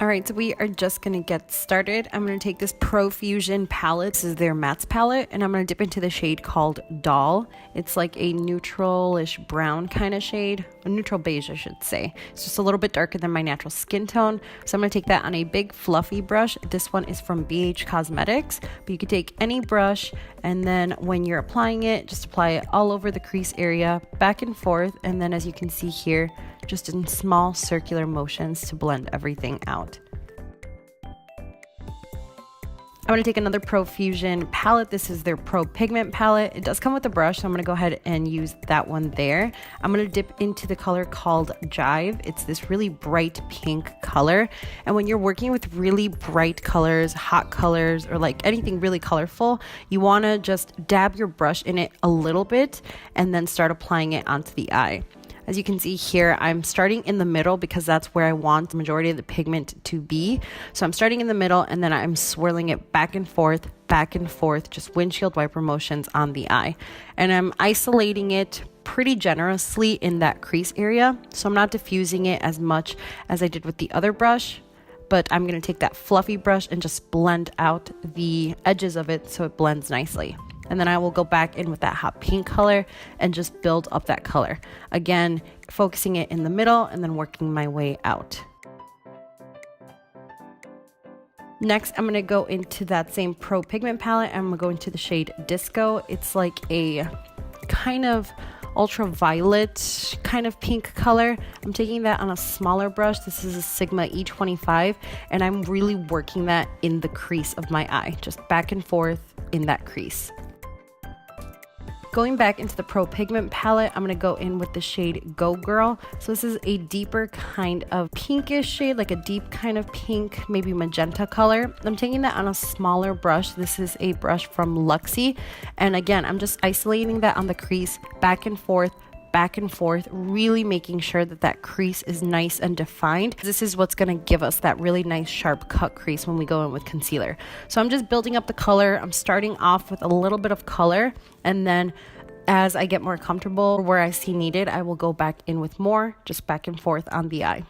All right, so we are just gonna get started. I'm gonna take this Profusion palette. This is their mattes palette, and I'm gonna dip into the shade called Doll. It's like a neutral-ish brown kind of shade, a neutral beige, I should say. It's just a little bit darker than my natural skin tone. So I'm gonna take that on a big fluffy brush. This one is from BH Cosmetics, but you could take any brush, and then when you're applying it, just apply it all over the crease area, back and forth, and then as you can see here, just in small circular motions to blend everything out. I'm going to take another Profusion palette. This is their Pro Pigment palette. It does come with a brush, so I'm going to go ahead and use that one there. I'm going to dip into the color called Jive. It's this really bright pink color. And when you're working with really bright colors, hot colors, or like anything really colorful, you want to just dab your brush in it a little bit and then start applying it onto the eye. As you can see here, I'm starting in the middle because that's where I want the majority of the pigment to be. So I'm starting in the middle and then I'm swirling it back and forth, just windshield wiper motions on the eye. And I'm isolating it pretty generously in that crease area. So I'm not diffusing it as much as I did with the other brush, but I'm gonna take that fluffy brush and just blend out the edges of it so it blends nicely. And then I will go back in with that hot pink color and just build up that color. Again, focusing it in the middle and then working my way out. Next, I'm gonna go into that same Pro Pigment palette. I'm gonna go into the shade Disco. It's like a kind of ultraviolet kind of pink color. I'm taking that on a smaller brush. This is a Sigma E25, and I'm really working that in the crease of my eye, just back and forth in that crease. Going back into the Pro Pigment palette, I'm going to go in with the shade Go Girl. So this is a deeper kind of pinkish shade, like a deep kind of pink, maybe magenta color. I'm taking that on a smaller brush. This is a brush from Luxie. And again, I'm just isolating that on the crease, back and forth, really making sure that that crease is nice and defined. This is what's going to give us that really nice sharp cut crease when we go in with concealer. So I'm just building up the color. I'm starting off with a little bit of color, and then as I get more comfortable where I see needed, I will go back in with more, just back and forth on the eye.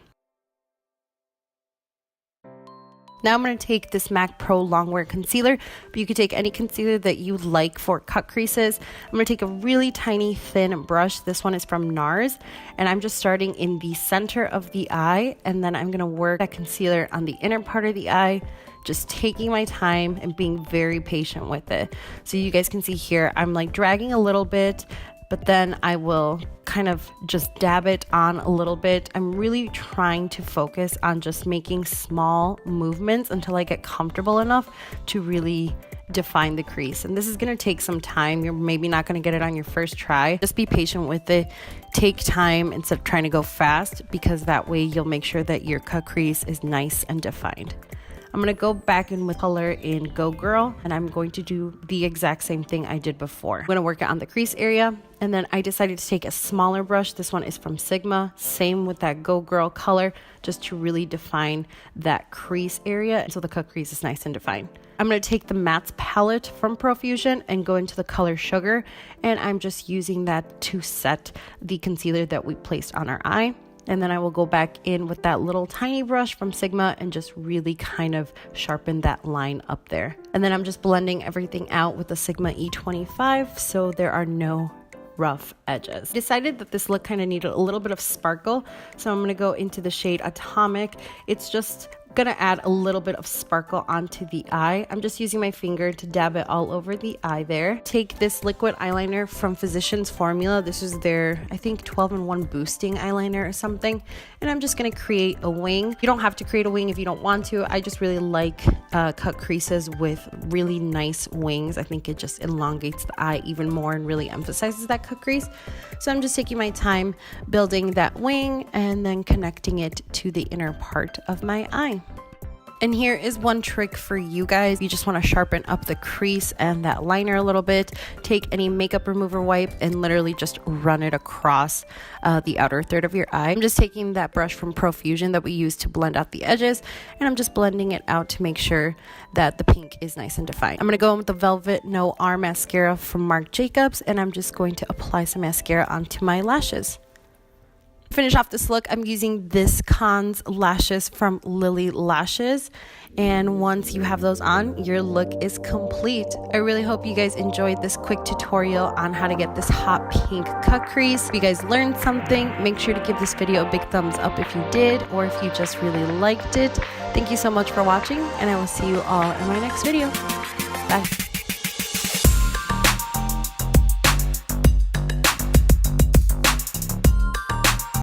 Now I'm going to take this MAC Pro Longwear Concealer, but you could take any concealer that you like for cut creases. I'm going to take a really tiny thin brush. This one is from NARS, and I'm just starting in the center of the eye, and then I'm going to work that concealer on the inner part of the eye, just taking my time and being very patient with it. So you guys can see here, I'm like dragging a little bit, but then I will kind of just dab it on a little bit. I'm really trying to focus on just making small movements until I get comfortable enough to really define the crease. And this is gonna take some time. You're maybe not gonna get it on your first try. Just be patient with it. Take time instead of trying to go fast, because that way you'll make sure that your cut crease is nice and defined. I'm going to go back in with color in Go Girl, and I'm going to do the exact same thing I did before. I'm going to work it on the crease area, and then I decided to take a smaller brush. This one is from Sigma, same with that Go Girl color, just to really define that crease area so the cut crease is nice and defined. I'm going to take the mattes palette from Profusion and go into the color Sugar, and I'm just using that to set the concealer that we placed on our eye. And then I will go back in with that little tiny brush from Sigma and just really kind of sharpen that line up there. And then I'm just blending everything out with the Sigma E25 so there are no rough edges. I decided that this look kind of needed a little bit of sparkle, so I'm going to go into the shade Atomic. It's just gonna add a little bit of sparkle onto the eye. I'm just using my finger to dab it all over the eye there. Take this liquid eyeliner from Physicians Formula. This is their, I think, 12-in-1 boosting eyeliner or something. And I'm just gonna create a wing. You don't have to create a wing if you don't want to. I just really like cut creases with really nice wings. I think it just elongates the eye even more and really emphasizes that cut crease. So I'm just taking my time building that wing and then connecting it to the inner part of my eye. And here is one trick for you guys. You just want to sharpen up the crease and that liner a little bit. Take any makeup remover wipe and literally just run it across the outer third of your eye. I'm just taking that brush from Profusion that we use to blend out the edges, and I'm just blending it out to make sure that the pink is nice and defined. I'm going to go in with the Velvet No R mascara from Marc Jacobs, and I'm just going to apply some mascara onto my lashes. Finish off this look, I'm using this Cons lashes from Lily Lashes, and once you have those on, your look is complete. I really hope you guys enjoyed this quick tutorial on how to get this hot pink cut crease. If you guys learned something, make sure to give this video a big thumbs up if you did, or if you just really liked it. Thank you so much for watching, and I will see you all in my next video. Bye.